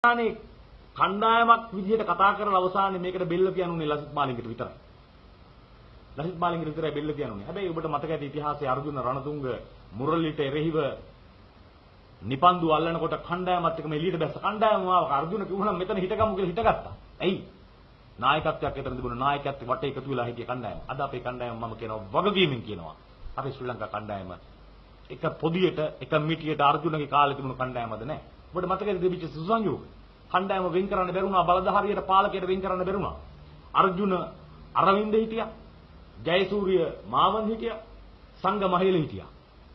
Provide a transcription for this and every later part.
අවසානයේ කණ්ඩායමක් විදිහට කතා කරලා අවසානයේ මේකට බෙල්ල කියනුනේ ලසිත් මාලිංගට විතරයි. ලසිත් මාලිංගට විතරයි බෙල්ල කියනුනේ. හැබැයි ඔබට මතක ඇති ඉතිහාසයේ අර්ජුන රණතුංග මුරලිට එරෙහිව නිපන්දු අල්ලනකොට කණ්ඩායමත් එක්කම එළියට බැස්ස කණ්ඩායම ආව අර්ජුන කිව්වනම් මෙතන හිටගමු කියලා හිටගත්තා. ඇයි? නායකත්වයක් එතන තිබුණා. නායකත්වයට වටේ එකතු වෙලා හිටිය කණ්ඩායම. අද අපේ කණ්ඩායම මම කියනවා වගකීමෙන් කියනවා. අපේ ශ්‍රී ලංකා කණ්ඩායම එක පොදියට එක මිටියට අර්ජුනගේ කාලේ තිබුණු කණ්ඩායමද නැහැ. ඔබට මතකද දෙවිච්ච සුසංයෝග කණ්ඩායම වෙන් කරන්න බැරුණා බලධාරියට පාලකයට වෙන් කරන්න බැරුණා. අර්ජුන අරවින්ද හිටියා. ජයසූරිය මාවන්ද හිටියා. සංඝ මහේල හිටියා.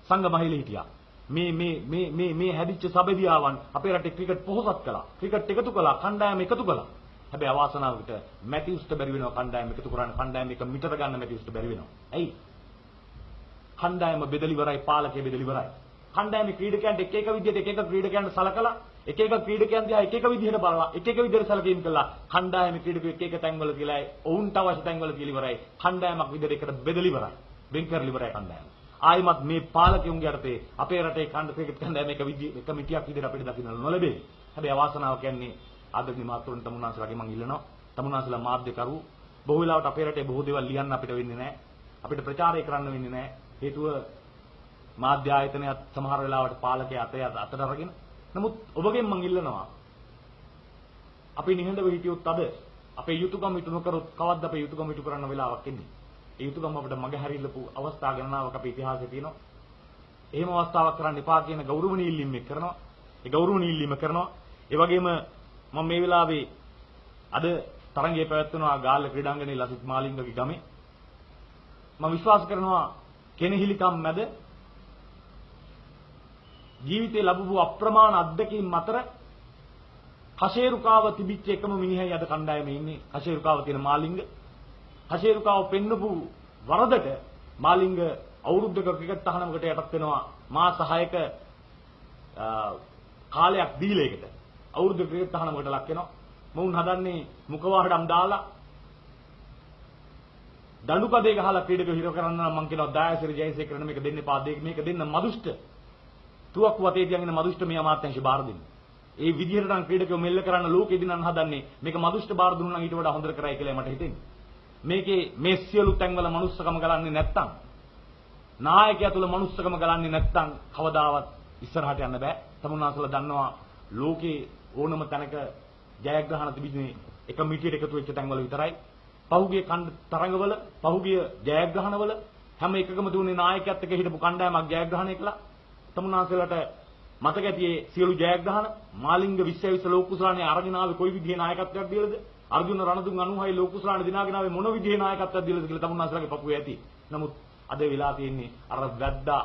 සංඝ මහේල හිටියා. මේ හැදිච්ච සබෙදියාවන් අපේ රටේ ක්‍රිකට් පොහොසත් කළා. ක්‍රිකට් එකතු කළා. කණ්ඩායම එකතු කළා. හැබැයි අවාසනාවකට මැතිව්ස්ට බැරි වෙනවා කණ්ඩායම එකතු කරන්න. කණ්ඩායම එක මිටර ගන්න මැතිව්ස්ට බැරි වෙනවා. ඇයි? කණ්ඩායම බෙදලි ඉවරයි පාලකය බෙදලි ඉවරයි. කණ්ඩායමේ ක්‍රීඩකයන්ට එක එක විදිහට එක එක ක්‍රීඩකයන්ට සලකලා එක එක ක්‍රීඩකයන් දිහා එක එක විදිහට බලලා එක එක විදිහට සැලකීම් කළා. කණ්ඩායමේ ක්‍රීඩකයෝ එක එක තැන්වල කියලා ඔවුන්ට අවශ්‍ය තැන්වල කියලා ඉවරයි. කණ්ඩායමක් විදිහට එකට බෙදලි ඉවරයි. වෙන් කරලි ඉවරයි කණ්ඩායම. ආයිමත් මේ පාලකයන්ගේ යටතේ අපේ රටේ ක්‍රිකට් කණ්ඩායම එක මිටියක් විදිහට අපිට දකින්න නොලැබේ. හැබැයි අවාසනාව කියන්නේ ආදරණීය මාතෘන් තමුන්නාසලාගේ මම ඉල්ලනවා. තමුන්නාසලා මාධ්‍යකරු බොහෝ වෙලාවට අපේ රටේ බොහෝ දේවල් ලියන්න අපිට වෙන්නේ නැහැ. අපිට ප්‍රචාරය කරන්න වෙන්නේ නැහැ. හේතුව මාධ්‍ය ආයතනයත් සමහර වෙලාවට පාලකයා අතට අරගෙන. නමුත් ඔබගෙන් මම ඉල්ලනවා අපි නිහඬව හිටියොත් අද අපේ යුතුයකම් ඉටු නොකරොත් කවද්ද අපේ යුතුයකම් ඉටු කරන්න වෙලාවක් එන්නේ. ඒ යුතුයකම් අපිට මගහැරිල්ලපු අවස්ථා ගණනාවක් අපේ ඉතිහාසයේ තියෙනවා. එහෙම අවස්ථාවක් කරන්න එපා කියන ගෞරවණීය ඉල්ලීම කරනවා. ඒ ගෞරවණීය ඉල්ලීම කරනවා. ඒ වගේම මම මේ වෙලාවේ අද තරඟයේ පැවැත්වෙනවා ගාල්ල ක්‍රීඩාංගණයේ ලසිත් මාලිංගගේ ගමේ. මම විශ්වාස කරනවා කෙනෙහිලිකම් මැද ජීවිතේ ලැබුණු අප්‍රමාණ අත්දැකීම් අතර කෂේරුකාව තිබිච්ච එකම මිනිහයි අද කණ්ඩායමේ ඉන්නේ. කෂේරුකාව තියෙන මාලිංග. කෂේරුකාව පෙන්නපු වරදට මාලිංග අවුරුද්දක ක්‍රිකට් තහනමකට යටත් වෙනවා. මාස 6ක කාලයක් දීලා එකට. අවුරුද්ද ක්‍රිකට් තහනමකට ලක් වෙනවා. මොවුන් හදන්නේ මුඛවාඩම් දාලා දඬුකඩේ ගහලා ක්‍රීඩකයෝ හිර කරන්න නම් මම කියනවා දායසිරි ජයසේකරන මේක දෙන්න එපා. මේක දෙන්න මදුෂ්ට තුවක් වතේ තියගෙන මදුෂ්ට මේ අමාත්‍යාංශ බාර දෙන්න. ඒ විදිහට නම් ක්‍රීඩකයෝ මෙල්ල කරන්න ලෝකෙ දිනන්න හදන්නේ මේක මදුෂ්ට බාර දුන්නා නම් ඊට වඩා හොඳට කරයි කියලා මට හිතෙන්නේ. මේකේ මේ සියලු තැන්වල මනුස්සකම ගලන්නේ නැත්තම් නායකයා තුල මනුස්සකම ගලන්නේ නැත්තම් කවදාවත් ඉස්සරහට යන්න බෑ. තමුන්නාසලා දන්නවා ලෝකේ ඕනම තැනක ජයග්‍රහණ තිබෙන්නේ එක මිටියට එකතු වෙච්ච තැන්වල විතරයි. පහුගිය තරඟවල පහුගිය ජයග්‍රහණවල හැම එකකම දුන්නේ නායකයාත් එක්ක හිටපු කණ්ඩායමක් ජයග්‍රහණය කළා. තමුන්නාසලට මතක ඇතියේ සියලු ජයග්‍රහණ මාලිංග 20 ලෝක කුසලානේ අරගෙන ආවේ කොයි විදිහේ නායකත්වයක් දීලාද? අර්ජුන රණතුංග 96 ලෝක කුසලානේ දිනාගෙන ආවේ මොන විදිහේ නායකත්වයක් දීලාද කියලා තමුන්නාසලගේ පපුවේ ඇති. නමුත් අද වෙලා තියෙන්නේ අර වැද්දා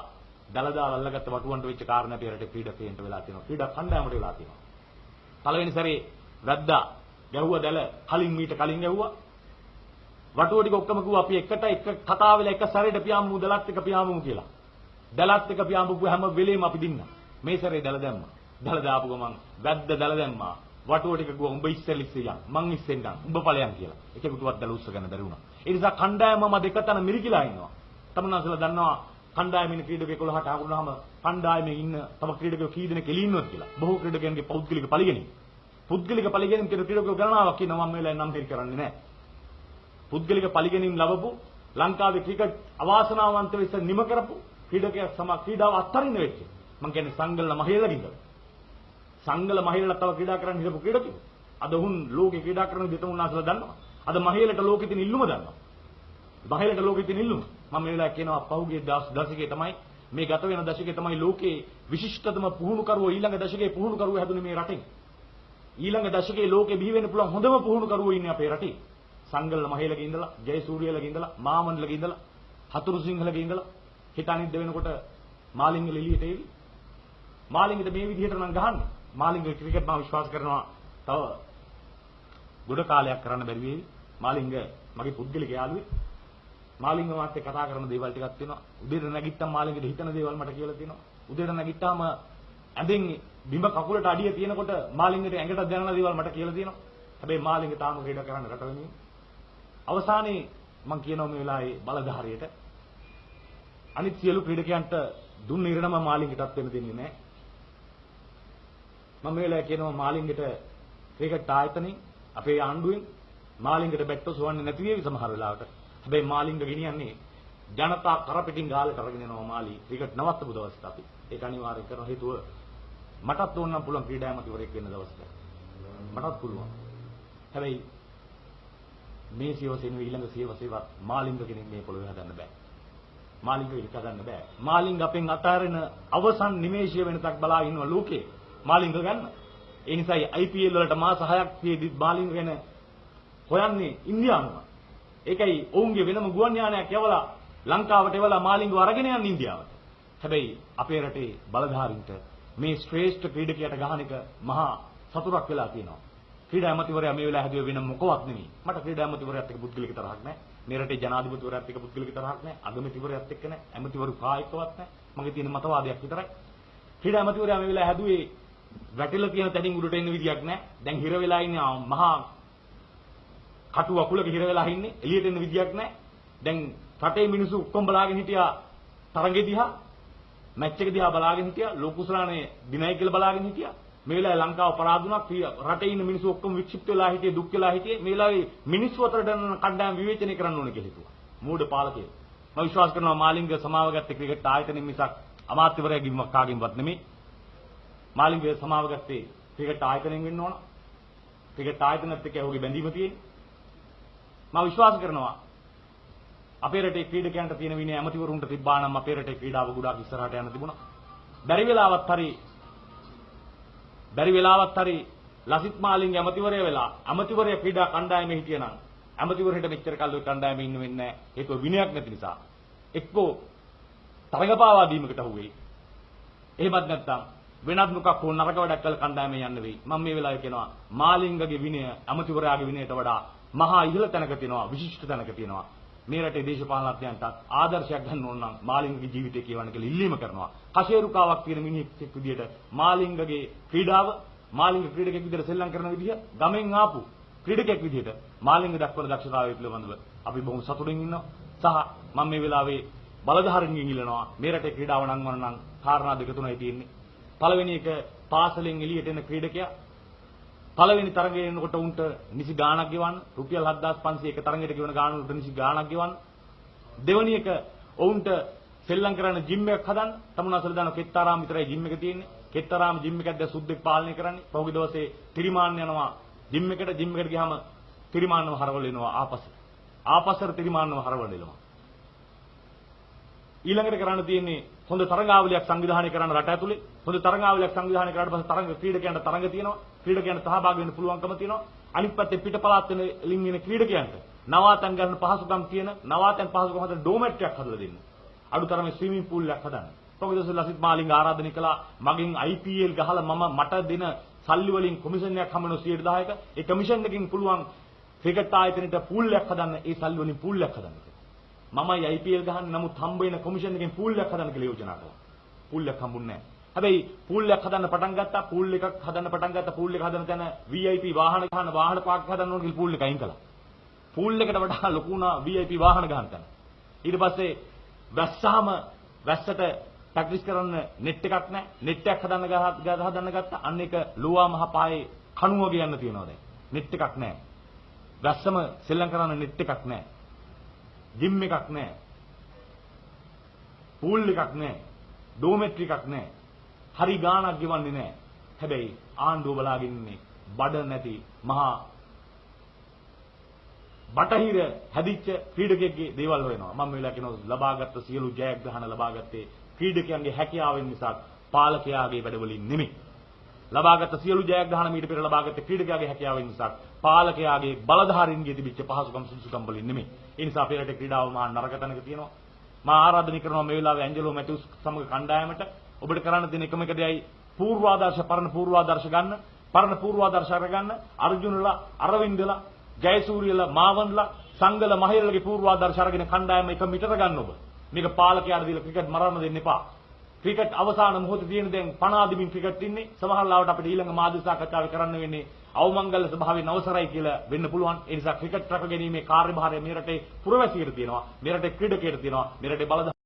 දලදා අල්ලගත්ත වටුවන්ට වෙච්ච කාරණා අපේ රටේ ක්‍රීඩකයන්ට වෙලා තියෙනවා. ක්‍රීඩා කණ්ඩායමට වෙලා තියෙනවා. පළවෙනි සැරේ වැද්දා ගැහුවා දැල කලින් මීට කලින් ගැහුවා. වටුව ටික ඔක්කොම කිව්වා අපි එකට එක කතා වෙලා එක සැරේට පියාඹමු දලත් එක පියාඹමු කියලා. දලත් එක පියාඹපු හැම වෙලේම අපි දින්නා. මේ සැරේ දල දැම්මා. දල දාපු ගමන් වැද්ද දල දැම්මා. වටුව ටික කිව්වා උඹ ඉස්සෙල් ඉස්සෙයන් මං ඉස්සෙන්නම් උඹ ඵලයන් කියලා. එකෙකුටවත් දල උස්ස ගන්න බැරි වුණා. ඒ නිසා කණ්ඩායමම දෙකතන මිරිකිලා ඉන්නවා. තමන්සලා දන්නවා කණ්ඩායමින ක්‍රීඩකයෝ 11ට හඳුනනහම කණ්ඩායමේ ඉන්න තම ක්‍රීඩකයෝ කී දෙනෙක් එළි ඉන්නවද කියලා. බොහෝ ක්‍රීඩකයන්ගේ පෞද්ගලික පරිගණක. පුද්ගලික පරිගණක කියන ක්‍රීඩකයෝ ගණනාවක් කියනවා මම වෙලාවෙන් නම් හේරි කරන්නේ නැහැ. පුද්ගලික පරිගණීම් ලැබපු ලංකාවේ ක්‍රිකට් අවාසනාවන්ත වෙච්ච නිම කරපු ක්‍රීඩකයා ක්‍රීඩාව අත්හරින්න වෙච්ච. මම කියන්නේ සංගල මහේලගින්ද. සංගල මහේලලා තව ක්‍රීඩා කරන්න හිටපු ක්‍රීඩකයෝ. අද උන් ලෝකේ ක්‍රීඩා කරන දෙතුන්නාසලා දන්නවා. අද මහේලට ලෝකෙ තියෙන ඉල්ලුම දන්නවා. මහේලට ලෝකෙ තියෙන ඉල්ලුම. මම මේ වෙලාවේ කියනවා පහුගිය දශකයේ තමයි මේ ගත වෙන දශකයේ තමයි ලෝකේ විශිෂ්ටතම පුහුණු කරුවෝ ඊළඟ දශකයේ පුහුණු කරුවෝ හැදුනේ මේ රටේ. ඊළඟ දශකයේ ලෝකේ බිහි වෙන්න පුළුවන් හොඳම පුහුණු කරුවෝ ඉන්නේ අපේ රටේ. සංගල මහේලගේ ඉඳලා ජයසූරියලගේ ඉඳලා මාමන්ඩලගේ ඉඳලා හතුරු සිංහලගේ ඉඳලා හිතානිද්ද වෙනකොට මාලිංග එළියට එවි. මාලිංගට මේ විදිහට නම් ගහන්නේ. මාලිංග ක්‍රිකට් මම විශ්වාස කරනවා තව ගොඩ කාලයක් කරන්න බැරි වෙයි. මාලිංග මගේ පුද්ගලික යාළුවෙක්. මාලිංග මාත් එක්ක කතා කරන දේවල් ටිකක් තියෙනවා. උදේට නැගිට්ටම මාලිංගෙට හිතන දේවල් මට කියලා තියෙනවා. උදේට නැගිට්ටාම ඇඳෙන් බිම කකුලට අඩිය තියෙනකොට මාලිංගට ඇඟට දැනෙන දේවල් මට කියලා තියෙනවා. හැබැයි මාලිංග තාම ක්‍රීඩා කරන්න රට වෙනුවෙන්. අවසානයේ මම කියනවා මේ වෙලාවේ බලධාරියට අනිත් සියලු ක්‍රීඩකයන්ට දුන්න ඉරණම මාලිංගටත් වෙන්න දෙන්නේ නැහැ. මම මේ වෙලාවේ කියනවා මාලිංගට ක්‍රිකට් ආයතනයේ අපේ ආණ්ඩුවෙන් මාලිංගට බැට්ටෝ සොවන්නේ නැති වෙයි සමහර වෙලාවට. හැබැයි මාලිංග ගෙනියන්නේ ජනතා කරපිටින් ගාලට අරගෙන යනවා මාලි ක්‍රිකට් නවත්තපු දවසට අපි. ඒක අනිවාර්යෙන් කරන හේතුව මටත් ඕන නම් පුළුවන් ක්‍රීඩා ඇමතිවරයෙක් වෙන්න දවසට. මටත් පුළුවන්. හැබැයි මේ සියවසේන ඊළඟ සියවසේවත් මාලිංග කෙනෙක් මේ පොළොවේ හදන්න බෑ. මාලිංග ඉල්ක ගන්න බෑ. මාලිංග අපෙන් අතාරින අවසන් නිමේෂය වෙනතක් බලා ඉන්නවා ලෝකේ. මාලිංග ගන්න. ඒ නිසායි IPL වලට මාස 6ක් තියේදී මාලිංග ගැන හොයන්නේ ඉන්දියානුව. ඒකයි ඔවුන්ගේ වෙනම ගුවන් යානයක් යවලා ලංකාවට එවලා මාලිංගව අරගෙන යන්නේ ඉන්දියාවට. හැබැයි අපේ රටේ බලධාරීන්ට මේ ශ්‍රේෂ්ඨ ක්‍රීඩකයාට ගහන එක මහා සතුටක් වෙලා තියෙනවා. ක්‍රීඩා ඇමතිවරයා මේ වෙලාව හැදුවේ වෙන මොකවත් නෙමෙයි. මට ක්‍රීඩා ඇමතිවරයාත් එක්ක පුද්ගලික තරහක් නැහැ. මේ රටේ ජනාධිපතිවරයාත් එක්ක පුද්ගලික තරහක් නැහැ. අගමැතිවරයාත් එක්ක නැහැ. ඇමතිවරු කායිකවත් නැහැ. මගේ තියෙන මතවාදයක් විතරයි. ක්‍රීඩා ඇමතිවරයා මේ වෙලාව හැදුවේ වැටිලා තියෙන තැනින් උඩට එන්න විදියක් නැහැ. දැන් හිර වෙලා ඉන්නේ මහා කටු අකුලක හිර වෙලා ඉන්නේ. එළියට එන්න විදියක් නැහැ. දැන් රටේ මිනිස්සු ඔක්කොම බලාගෙන හිටියා තරඟෙ දිහා, මැච් එක දිහා බලාගෙන හිටියා, ලෝකුසලානේ දිනයි කියලා බලාගෙන හිටියා. මේ වෙලාවේ ලංකාව පරාදුණක් රටේ ඉන්න මිනිස්සු ඔක්කොම වික්ෂිප්ත වෙලා හිටියේ, දුක් වෙලා හිටියේ. මේ වෙලාවේ මිනිස්සු අතරට යන කණ්ඩායම් විවේචනය කරන්න ඕනේ කියලා හිතුවා. මූඩ පාලකයෝ. මම විශ්වාස කරනවා මාලිංග සමාව ගත්තේ ක්‍රිකට් ආයතනෙ මිසක් අමාත්‍යවරයා ගිම්මක් කාගෙන්වත් නෙමෙයි. මාලිංග සමාව ගත්තේ ක්‍රිකට් ආයතනෙන් වෙන්න ඕන. ක්‍රිකට් ආයතනත් එක්ක ඔහුගේ බැඳීම තියෙන්නේ. මම විශ්වාස කරනවා අපේ රටේ ක්‍රීඩකයන්ට තියෙන විනය ඇමතිවරුන්ට තිබ්බා නම් අපේ රටේ ක්‍රීඩාව ගොඩාක් ඉස්සරහට යන්න තිබුණා. බැරි වෙලාවත් හරි ලසිත් මාලිංග ඇමතිවරයා වෙලා ඇමතිවරයා ක්‍රීඩා කණ්ඩායමේ හිටියනම් ඇමතිවරයාට මෙච්චර කල් ඔය කණ්ඩායමේ ඉන්න වෙන්නේ නැහැ. හේතුව විනයක් නැති නිසා. එක්කෝ තරඟ පාවා දීමකට අහු වෙයි. එහෙමත් නැත්නම් වෙනත් මොකක් හෝ නරක වැඩක් කළ කණ්ඩායමේ යන්න වෙයි. මම මේ වෙලාවේ කියනවා මාලිංගගේ විනය ඇමතිවරයාගේ විනයට වඩා මහා ඉහළ තැනක තියෙනවා, විශිෂ්ට තැනක තියෙනවා. මේ රටේ දේශපාලනඥයන්ට ආදර්ශයක් ගන්න ඕන නම් මාලිංගගේ ජීවිතය කියවන්න කියලා ඉල්ලීම කරනවා. කෂේරුකාවක් තියෙන මිනිහෙක් විදියට මාලිංගගේ ක්‍රීඩාව, මාලිංග ක්‍රීඩකෙක් විදියට සෙල්ලම් කරන විදිය, ගමෙන් ආපු ක්‍රීඩකෙක් විදියට මාලිංග දක්වන දක්ෂතාවය පිළිබඳව අපි බොහොම සතුටින් ඉන්නවා. සහ මම මේ වෙලාවේ බලධාරීන්ගෙන් ඉල්ලනවා මේ රටේ ක්‍රීඩාව නංවන නම් කාරණා දෙක තුනයි තියෙන්නේ. පළවෙනි එක පාසලෙන් එළියට එන ක්‍රීඩකයා පළවෙනි තරඟේ එනකොට උන්ට නිසි ගාණක් ගෙවන්න, රුපියල් 7500 එක තරඟයට ගෙවන ගාණ උන්ට නිසි ගාණක් ගෙවන්න. දෙවෙනි එක ඔවුන්ට සෙල්ලම් කරන්න ජිම් එකක් හදන්න. තමුනාසල දාන කෙත්තාරාම විතරයි ජිම් එක තියෙන්නේ. කෙත්තාරාම ජිම් එකක් දැන් සුද්දෙක් පාලනය කරන්නේ. පහුගිය දවසේ තිරිමාන්න යනවා ජිම් එකට ගියාම තිරිමාන්නව හරවල එනවා ආපස්සට තිරිමාන්නව හරවල එනවා. ඊළඟට කරන්න තියෙන්නේ හොඳ තරඟාවලියක් සංවිධානය කරන්න රට ඇතුලේ. හොඳ තරඟාවලියක් සංවිධානය කරාට පස්සේ තරඟ ක්‍රීඩකයන්ට තරඟ තියෙනවා. ක්‍රීඩකයන්ට සහභාගී වෙන්න පුළුවන්කම තියෙනවා. අනිත් පැත්තේ පිටපළාත් වලින් එන ක්‍රීඩකයන්ට නවාතැන් ගන්න පහසුකම් තියෙන නවාතැන් පහසුකම් හදන ඩෝමැට්රියක් හදලා දෙන්න. අඩුතරමේ ස්විමින් පූල් එකක් හදන්න. පොගදොස් ලසිත් මාලිංග ආරාධනා කළා මගෙන් IPL ගහලා මට දෙන සල්ලි වලින් කොමිෂන් එකක් හම්බ වෙනවා 10%ක. ඒ කොමිෂන් එකකින් පුළුවන් ක්‍රිකට් ආයතනෙට පූල් එකක් හදන්න. ඒ සල්ලි වලින් පූල් එකක් හදන්න. මමයි IPL ගහන්නේ නමුත් හම්බ වෙන කොමිෂන් එකෙන් පූල් එකක් හදන්න කියලා යෝජනා කළා. පූල් එකක් හම්බුන්නේ නැහැ. හැබැයි පූල් එකක් හදන්න පටන් ගත්තා. පූල් එක හදන තැන VIP වාහන ගහන වාහන පාක් හදන්න ඕන කියලා පූල් එක අයින් කළා. පූල් එකට වඩා ලොකු වුණා VIP වාහන ගහන තැන. ඊට පස්සේ වැස්සට ප්‍රැක්ටිස් කරන්න net එකක් නැහැ. net එකක් හදන්න ගත්තා. අන්න එක ලෝවා මහ පායේ කණුව ගියන්න තියනවා දැන්. net එකක් නැහැ. වැස්සම සෙල්ලම් කරන්න net එකක් නැහැ. ජිම් එකක් නැහැ. පූල් එකක් නැහැ. ඩෝමෙට්‍රි එකක් නැහැ. හරි ගාණක් ගෙවන්නේ නැහැ. හැබැයි ආණ්ඩුව බලාගෙන ඉන්නේ බඩ නැති මහා බටහිර හැදිච්ච ක්‍රීඩකයෙක්ගේ දේවල් හොයනවා. මම වෙලා කියනවා ලබාගත් සියලු ජයග්‍රහණ ලබාගත්තේ ක්‍රීඩකයන්ගේ හැකියාවෙන් නිසා පාලකයාගේ වැඩවලින් නෙමෙයි. ලබාගත් සියලු ජයග්‍රහණ මීට පෙර ලබාගත් ක්‍රීඩකයාගේ හැකියාවෙන් නිසා පාලකයාගේ බලධාරීන්ගේ තිබිච්ච පහසුකම් සුදුසුකම් වලින් නෙමෙයි. ඒ නිසා අපේ රටේ ක්‍රීඩාව මහා නරක තැනක තියෙනවා. මම ආරාධනා කරනවා මේ වෙලාවේ ඇන්ජලෝ මැටිව්ස් සමග කණ්ඩායමට ඔබට කරන්න තියෙන එකම එක දෙයයි පරණ පූර්වාදර්ශ ගන්න. පරණ පූර්වාදර්ශ අරගන්න. අර්ජුනලා, අරවින්දලා, ජයසූරියලා, මාවන්ලා, සංගල මහේරලගේ පූර්වාදර්ශ අරගෙන කණ්ඩායම එක මිටර ගන්න ඔබ. මේක පාලකයාට දීලා ක්‍රිකට් මරන්න දෙන්න එපා. ක්‍රිකට් අවසාන මොහොතේ තියෙන දැන් පනාදිමින් ක්‍රිකට් ඉන්නේ. සමහර ලාවට අපිට ඊළඟ මාධ්‍ය සාකච්ඡාවේ කරන්න වෙන්නේ අවමංගල ස්වභාවයෙන් අවසරයි කියලා වෙන්න පුළුවන්. ඒ නිසා ක්‍රිකට් රැක ගැනීමේ කාර්යභාරය මේ රටේ පුරවැසියට තියෙනවා. මේ රටේ ක්‍රීඩකයට තියෙනවා. මේ රටේ බලධාරීන්ට